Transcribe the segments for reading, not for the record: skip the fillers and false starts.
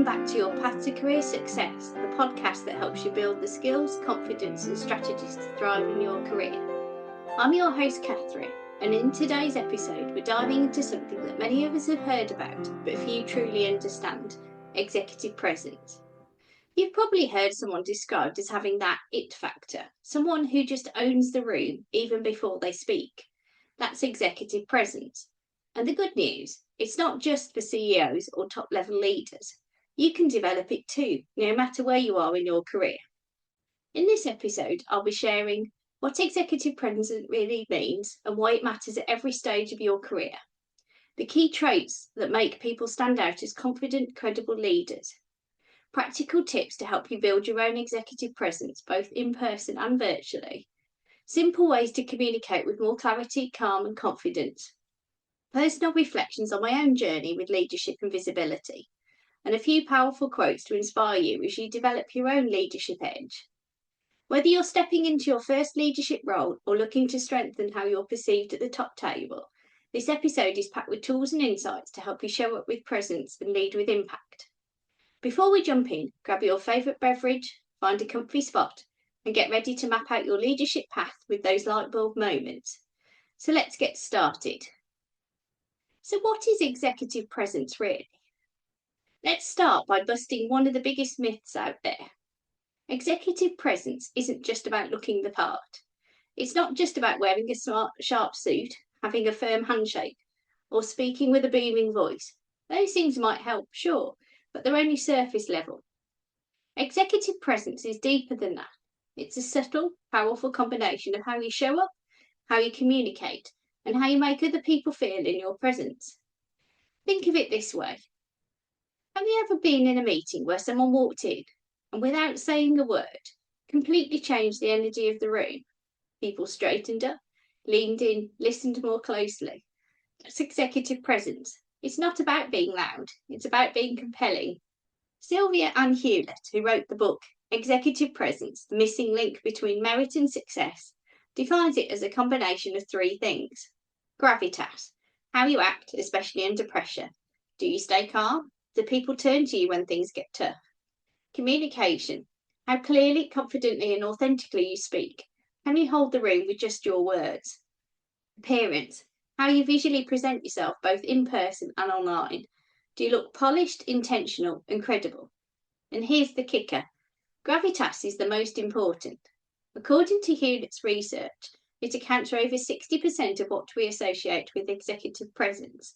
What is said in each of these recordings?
back to Your Path to Career Success, the podcast that helps you build the skills, confidence and strategies to thrive in your career. I'm your host Catherine, and in today's episode we're diving into something that many of us have heard about but few truly understand: executive presence. You've probably heard someone described as having that it factor, someone who just owns the room even before they speak. That's executive presence. And the good news, it's not just for CEOs or top level leaders. You can develop it too, no matter where you are in your career. In this episode, I'll be sharing what executive presence really means and why it matters at every stage of your career. The key traits that make people stand out as confident, credible leaders. Practical tips to help you build your own executive presence, both in person and virtually. Simple ways to communicate with more clarity, calm and confidence. Personal reflections on my own journey with leadership and visibility, and a few powerful quotes to inspire you as you develop your own leadership edge. Whether you're stepping into your first leadership role or looking to strengthen how you're perceived at the top table, this episode is packed with tools and insights to help you show up with presence and lead with impact. Before we jump in, grab your favourite beverage, find a comfy spot, and get ready to map out your leadership path with those light bulb moments. So let's get started. So what is executive presence really? Let's start by busting one of the biggest myths out there. Executive presence isn't just about looking the part. It's not just about wearing a smart, sharp suit, having a firm handshake, or speaking with a booming voice. Those things might help, sure, but they're only surface level. Executive presence is deeper than that. It's a subtle, powerful combination of how you show up, how you communicate, and how you make other people feel in your presence. Think of it this way. Have you ever been in a meeting where someone walked in and without saying a word, completely changed the energy of the room? People straightened up, leaned in, listened more closely. That's executive presence. It's not about being loud, it's about being compelling. Sylvia Ann Hewlett, who wrote the book Executive Presence, The Missing Link Between Merit and Success, defines it as a combination of three things. Gravitas, how you act, especially under pressure. Do you stay calm? Do people turn to you when things get tough? Communication, how clearly, confidently and authentically you speak. Can you hold the room with just your words? Appearance, how you visually present yourself both in person and online. Do you look polished, intentional and credible? And here's the kicker. Gravitas is the most important. According to Hewlett's research, it accounts for over 60% of what we associate with executive presence.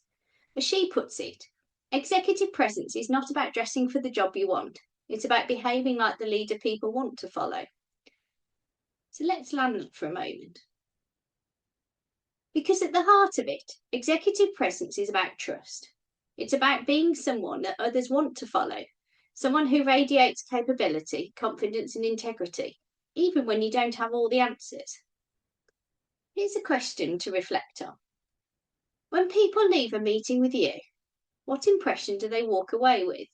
As she puts it, executive presence is not about dressing for the job you want. It's about behaving like the leader people want to follow. So let's land for a moment. Because at the heart of it, executive presence is about trust. It's about being someone that others want to follow, someone who radiates capability, confidence and integrity, even when you don't have all the answers. Here's a question to reflect on. When people leave a meeting with you, what impression do they walk away with?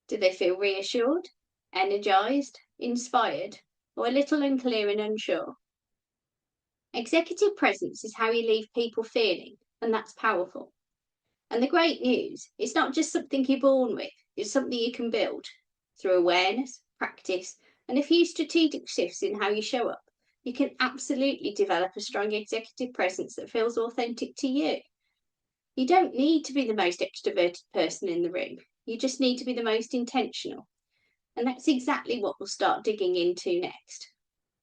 Do they feel reassured, energised, inspired, or a little unclear and unsure? Executive presence is how you leave people feeling, and that's powerful. And the great news, it's not just something you're born with, it's something you can build. Through awareness, practice, and a few strategic shifts in how you show up, you can absolutely develop a strong executive presence that feels authentic to you. You don't need to be the most extroverted person in the room. You just need to be the most intentional. And that's exactly what we'll start digging into next.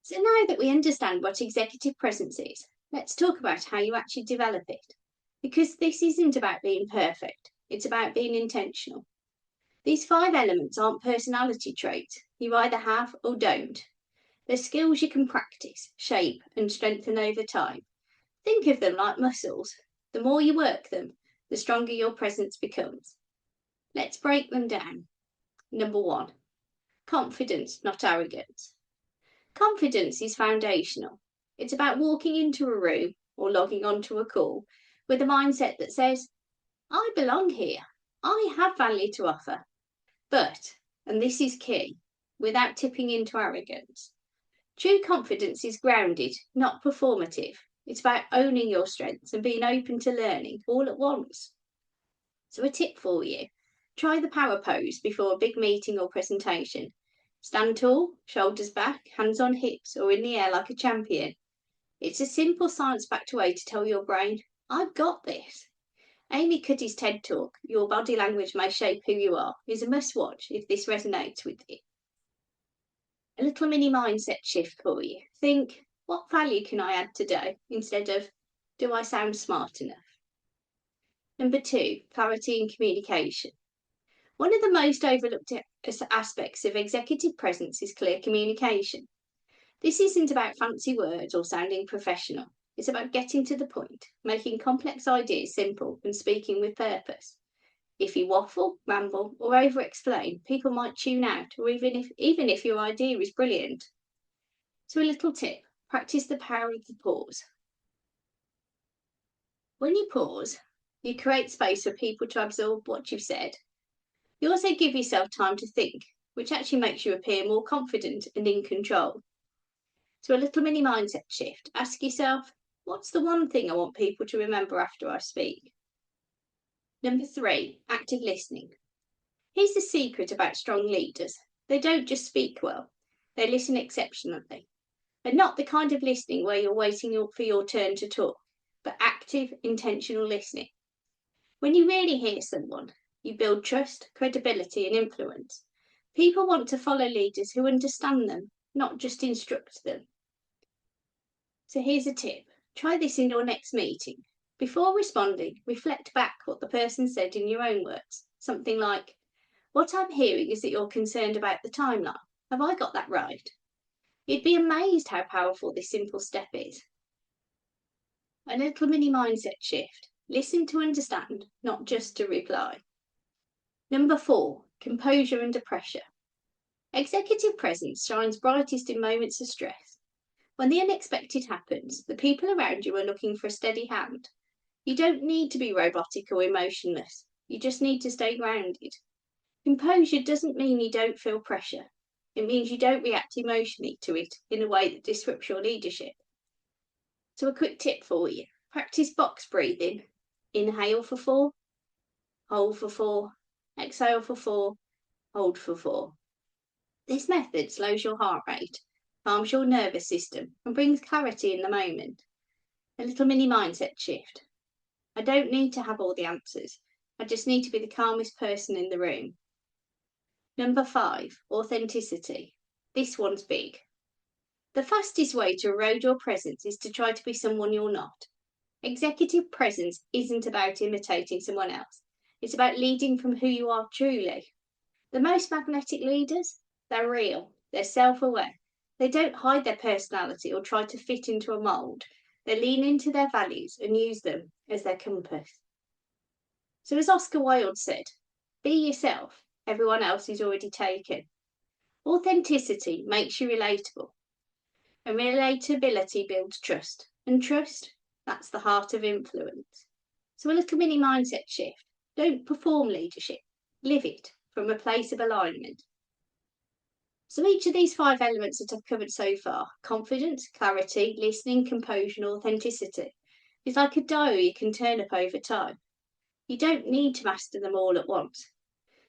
So now that we understand what executive presence is, let's talk about how you actually develop it. Because this isn't about being perfect, it's about being intentional. These 5 elements aren't personality traits. You either have or don't. They're skills you can practice, shape and strengthen over time. Think of them like muscles. The more you work them, the stronger your presence becomes. Let's break them down. Number 1, confidence, not arrogance. Confidence is foundational. It's about walking into a room or logging onto a call with a mindset that says, I belong here. I have value to offer. But, and this is key, without tipping into arrogance. True confidence is grounded, not performative. It's about owning your strengths and being open to learning all at once. So a tip for you, Try the power pose before a big meeting or presentation. Stand tall, shoulders back, hands on hips or in the air like a champion. It's a simple science-backed way to tell your brain, I've got this. Amy Cuddy's TED Talk, Your Body Language May Shape Who You Are, is a must-watch if this resonates with you. A little mini mindset shift for you. Think, what value can I add today? Instead of, do I sound smart enough? Number 2, clarity and communication. One of the most overlooked aspects of executive presence is clear communication. This isn't about fancy words or sounding professional. It's about getting to the point, making complex ideas simple and speaking with purpose. If you waffle, ramble, or over-explain, people might tune out, or even if your idea is brilliant. So a little tip, practice the power of the pause. When you pause, you create space for people to absorb what you've said. You also give yourself time to think, which actually makes you appear more confident and in control. So a little mini mindset shift. Ask yourself, what's the one thing I want people to remember after I speak? Number 3, active listening. Here's the secret about strong leaders. They don't just speak well, they listen exceptionally. And not the kind of listening where you're waiting for your turn to talk, but active, intentional listening. When you really hear someone, you build trust, credibility, and influence. People want to follow leaders who understand them, not just instruct them. So here's a tip. Try this in your next meeting. Before responding, reflect back what the person said in your own words. Something like, what I'm hearing is that you're concerned about the timeline. Have I got that right? You'd be amazed how powerful this simple step is. A little mini mindset shift. Listen to understand, not just to reply. Number 4, composure under pressure. Executive presence shines brightest in moments of stress. When the unexpected happens, the people around you are looking for a steady hand. You don't need to be robotic or emotionless. You just need to stay grounded. Composure doesn't mean you don't feel pressure. It means you don't react emotionally to it in a way that disrupts your leadership. So a quick tip for you. Practice box breathing. Inhale for 4, hold for 4, exhale for 4, hold for 4. This method slows your heart rate, calms your nervous system, and brings clarity in the moment. A little mini mindset shift. I don't need to have all the answers. I just need to be the calmest person in the room. Number 5, authenticity. This one's big. The fastest way to erode your presence is to try to be someone you're not. Executive presence isn't about imitating someone else. It's about leading from who you are truly. The most magnetic leaders, they're real, they're self-aware. They don't hide their personality or try to fit into a mould. They lean into their values and use them as their compass. So as Oscar Wilde said, be yourself, everyone else is already taken. Authenticity makes you relatable. And relatability builds trust. And trust, that's the heart of influence. So a little mini mindset shift. Don't perform leadership, live it from a place of alignment. So each of these 5 elements that I've covered so far, confidence, clarity, listening, composure, and authenticity, is like a dial you can turn up over time. You don't need to master them all at once.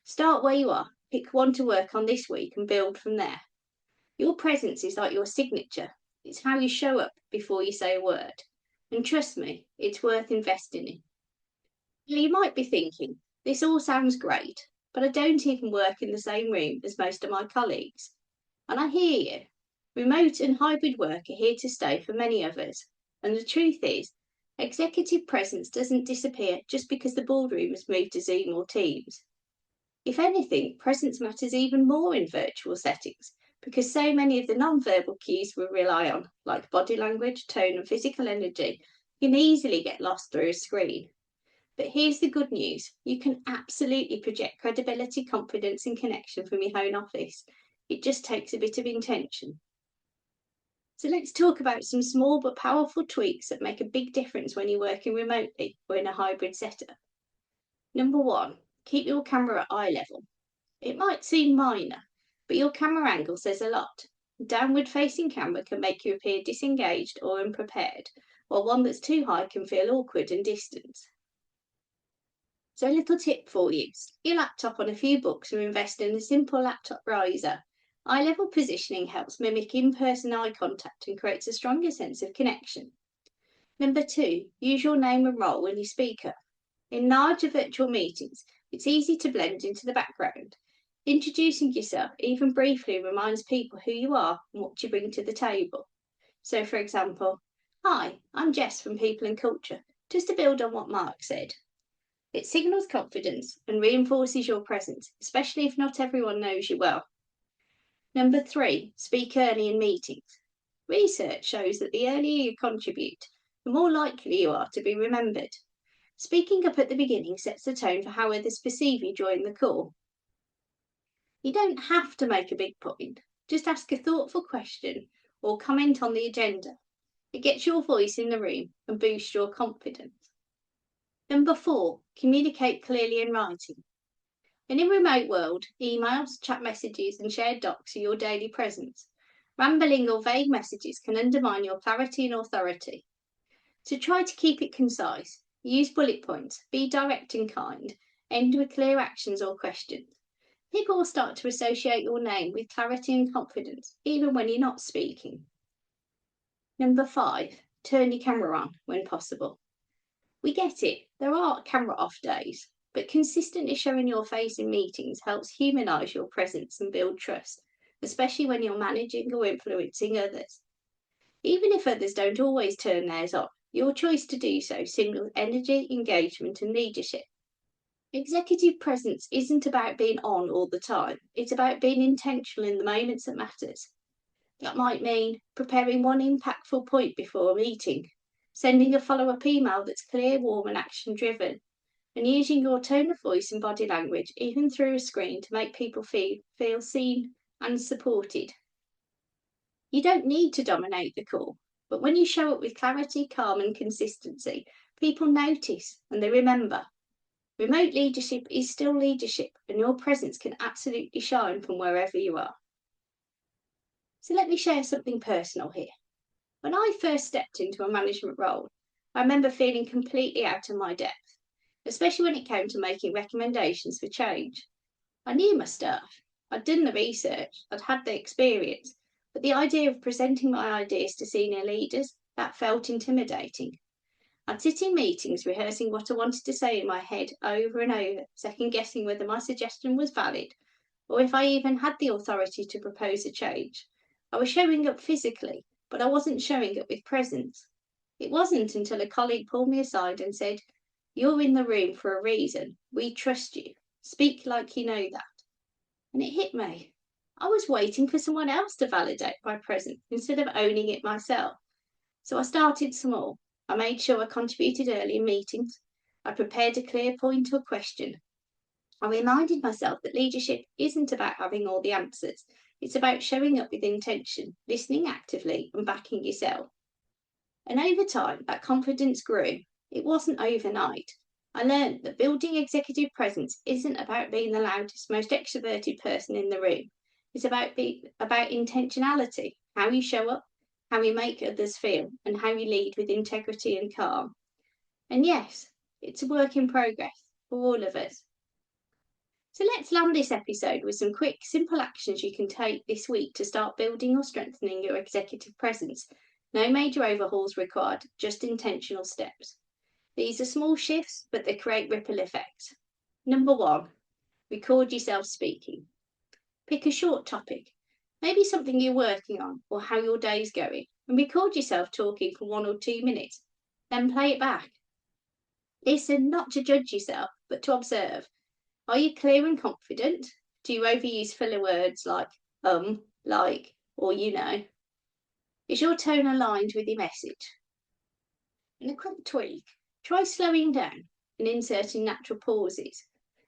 Start where you are, pick one to work on this week and build from there. Your presence is like your signature. It's how you show up before you say a word. And trust me, it's worth investing in. You might be thinking, this all sounds great, but I don't even work in the same room as most of my colleagues. And I hear you. Remote and hybrid work are here to stay for many of us. And the truth is, executive presence doesn't disappear just because the boardroom has moved to Zoom or Teams. If anything, presence matters even more in virtual settings because so many of the non-verbal cues we rely on, like body language, tone, and physical energy, can easily get lost through a screen. But here's the good news. You can absolutely project credibility, confidence, and connection from your home office. It just takes a bit of intention. So let's talk about some small but powerful tweaks that make a big difference when you're working remotely or in a hybrid setup. Number 1, keep your camera at eye level. It might seem minor, but your camera angle says a lot. A downward-facing camera can make you appear disengaged or unprepared, while one that's too high can feel awkward and distant. So a little tip for you, stick your laptop on a few books or invest in a simple laptop riser. Eye-level positioning helps mimic in-person eye contact and creates a stronger sense of connection. Number 2, use your name and role when you speak up. In larger virtual meetings, it's easy to blend into the background. Introducing yourself, even briefly, reminds people who you are and what you bring to the table. So, for example, "Hi, I'm Jess from People and Culture," just to build on what Mark said. It signals confidence and reinforces your presence, especially if not everyone knows you well. Number 3, speak early in meetings. Research shows that the earlier you contribute, the more likely you are to be remembered. Speaking up at the beginning sets the tone for how others perceive you during the call. You don't have to make a big point, just ask a thoughtful question or comment on the agenda. It gets your voice in the room and boosts your confidence. Number 4, communicate clearly in writing. In a remote world, emails, chat messages, and shared docs are your daily presence. Rambling or vague messages can undermine your clarity and authority. So try to keep it concise. Use bullet points, be direct and kind, end with clear actions or questions. People will start to associate your name with clarity and confidence, even when you're not speaking. Number 5, turn your camera on when possible. We get it, there are camera off days, but consistently showing your face in meetings helps humanise your presence and build trust, especially when you're managing or influencing others. Even if others don't always turn theirs on, your choice to do so signals energy, engagement, and leadership. Executive presence isn't about being on all the time, it's about being intentional in the moments that matters. That might mean preparing one impactful point before a meeting, sending a follow-up email that's clear, warm, and action-driven, and using your tone of voice and body language, even through a screen, to make people feel seen and supported. You don't need to dominate the call, but when you show up with clarity, calm, and consistency, people notice and they remember. Remote leadership is still leadership, and your presence can absolutely shine from wherever you are. So let me share something personal here. When I first stepped into a management role, I remember feeling completely out of my depth, especially when it came to making recommendations for change. I knew my stuff, I'd done the research, I'd had the experience, but the idea of presenting my ideas to senior leaders, that felt intimidating. I'd sit in meetings rehearsing what I wanted to say in my head over and over, second guessing whether my suggestion was valid or if I even had the authority to propose a change. I was showing up physically, but I wasn't showing up with presence. It wasn't until a colleague pulled me aside and said, "You're in the room for a reason. We trust you. Speak like you know that." And it hit me. I was waiting for someone else to validate my presence instead of owning it myself. So I started small. I made sure I contributed early in meetings. I prepared a clear point or question. I reminded myself that leadership isn't about having all the answers. It's about showing up with intention, listening actively, and backing yourself. And over time, that confidence grew. It wasn't overnight. I learned that building executive presence isn't about being the loudest, most extroverted person in the room. It's about intentionality, how you show up, how you make others feel, and how you lead with integrity and calm. And yes, it's a work in progress for all of us. So let's land this episode with some quick, simple actions you can take this week to start building or strengthening your executive presence. No major overhauls required, just intentional steps. These are small shifts, but they create ripple effects. Number 1, record yourself speaking. Pick a short topic, maybe something you're working on or how your day's going, and record yourself talking for 1 or 2 minutes. Then play it back. Listen not to judge yourself, but to observe. Are you clear and confident? Do you overuse filler words like like, or you know? Is your tone aligned with your message? And a quick tweak, try slowing down and inserting natural pauses.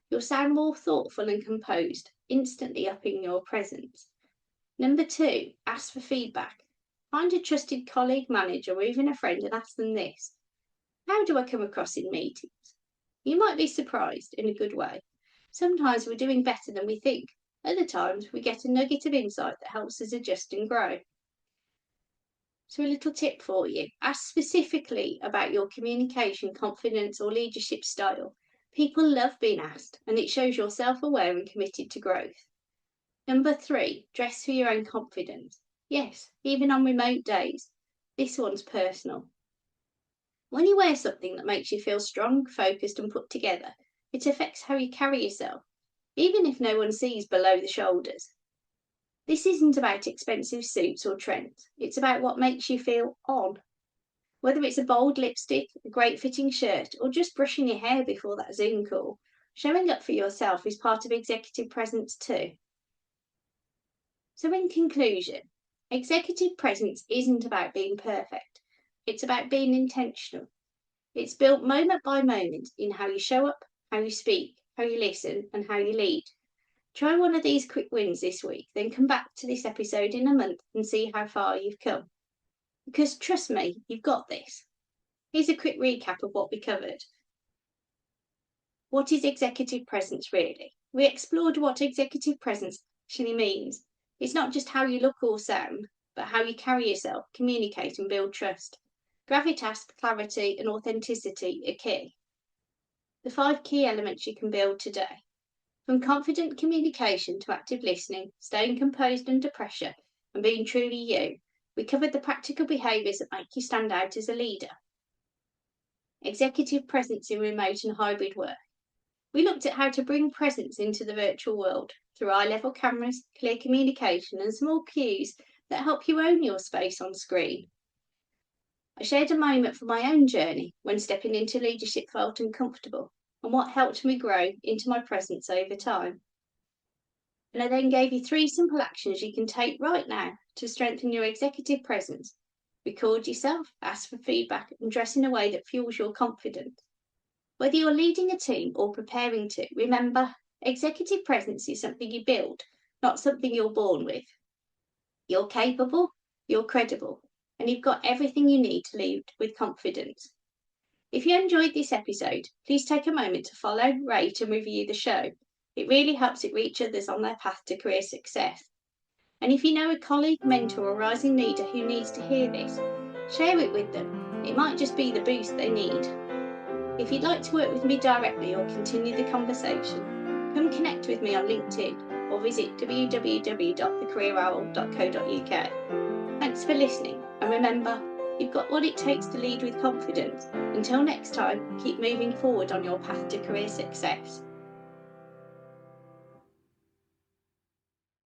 You'll sound more thoughtful and composed, instantly upping your presence. Number 2, ask for feedback. Find a trusted colleague, manager, or even a friend and ask them this: how do I come across in meetings? You might be surprised in a good way. Sometimes we're doing better than we think. Other times we get a nugget of insight that helps us adjust and grow. So a little tip for you: ask specifically about your communication, confidence, or leadership style. People love being asked, and it shows you're self-aware and committed to growth. Number 3, dress for your own confidence. Yes, even on remote days. This one's personal. When you wear something that makes you feel strong, focused, and put together, it affects how you carry yourself, even if no one sees below the shoulders. This isn't about expensive suits or trends, it's about what makes you feel on. Whether it's a bold lipstick, a great fitting shirt, or just brushing your hair before that Zoom call, showing up for yourself is part of executive presence too. So in conclusion, executive presence isn't about being perfect, it's about being intentional. It's built moment by moment in how you show up, how you speak, how you listen, and how you lead. Try one of these quick wins this week, then come back to this episode in a month and see how far you've come. Because trust me, you've got this. Here's a quick recap of what we covered. What is executive presence really? We explored what executive presence actually means. It's not just how you look or sound, but how you carry yourself, communicate, and build trust. Gravitas, clarity, and authenticity are key. The 5 key elements you can build today. From confident communication to active listening, staying composed under pressure, and being truly you, we covered the practical behaviours that make you stand out as a leader. Executive presence in remote and hybrid work. We looked at how to bring presence into the virtual world through eye-level cameras, clear communication, and small cues that help you own your space on screen. I shared a moment from my own journey when stepping into leadership felt uncomfortable, and what helped me grow into my presence over time. And I then gave you 3 simple actions you can take right now to strengthen your executive presence. Record yourself, ask for feedback, and dress in a way that fuels your confidence. Whether you're leading a team or preparing to, remember, executive presence is something you build, not something you're born with. You're capable, you're credible, and you've got everything you need to lead with confidence. If you enjoyed this episode, please take a moment to follow, rate, and review the show. It really helps it reach others on their path to career success. And if you know a colleague, mentor, or rising leader who needs to hear this, share it with them. It might just be the boost they need. If you'd like to work with me directly or continue the conversation, come connect with me on LinkedIn or visit www.thecareerowl.co.uk. Thanks for listening, and remember, you've got what it takes to lead with confidence. Until next time, keep moving forward on your path to career success.